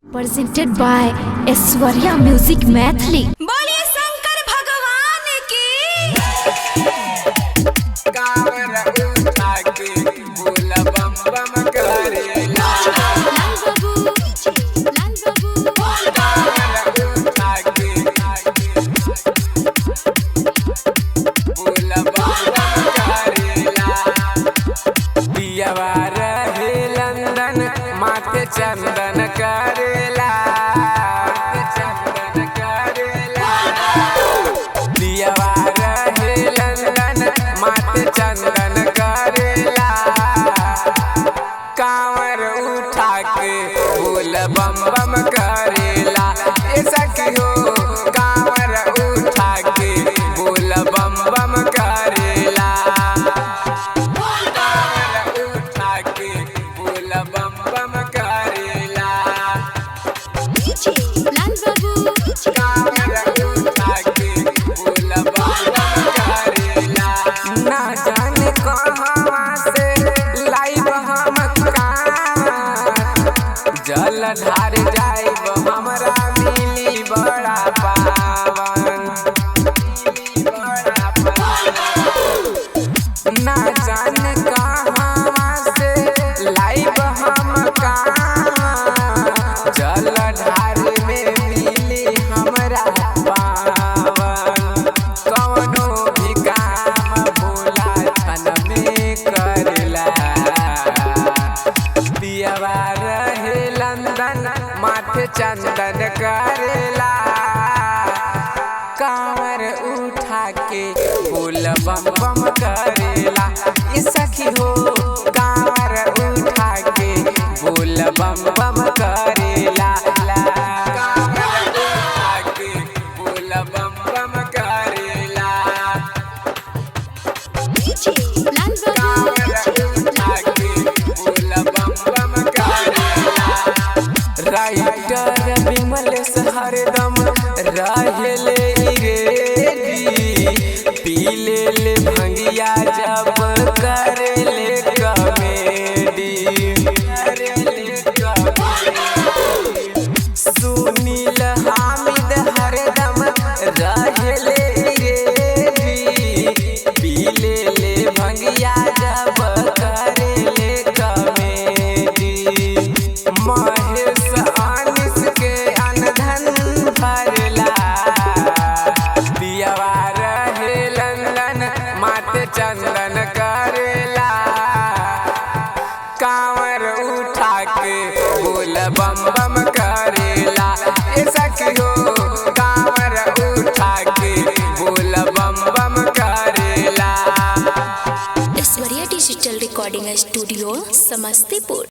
presented by Aishwarya Music Maithili। बोलिए शंकर भगवान की। कांवर उठा के बोला बम बम करेला। लाल बाबू कांवर उठा के बोला बम बम करेला। पियवा रहे लंदन माथे चंदन करेला। चंदन करेला। पियवा रहे लंदन माथे चंदन करेला। कांवर उठा के बोल बम बम करेला। ऐसा क्यों कांवर उठा के बोल बम बम करेला। कांवर उठा के बोल बम बम करेला। लाल बाबू कांवर उठा के बोल बम बम करेला। ना जाने कहाँ से लाइव हम जल ढार जाइब हमरा मिली बड़ा पावन। ना जाने कहाँ से लाइव हम जल ढार में मिली हमरा पावन। कवनो भी काम बोला छन में करला। पियवा रहे लंदन माथे चंदन करेला। कांवर उठा के बोल बम बम करेला। ई सखी हो कांवर उठा के बोल बम बम करेला। कांवर उठा के बोल बम बम करेला। लाल कांवर उठा के बोल बम बम करेला। राइटर विमलेश हरदम रहेले रेडी। पी ले भंगिया जब करेले कॉमेडी। सुनील हामिद हरदम रहेले रेडी। पी ले भंगिया जब करेले कॉमेडी। महेश अनिस के अनधन भरला। पियवा रहे लंदन माथे चंदन करेला। कांवर उठा के बोल बम बम करेला। ऐसा क्यों कांवर उठा के बोल बम बम करेला। Aishwarya Digital Recording Studio, Samastipur.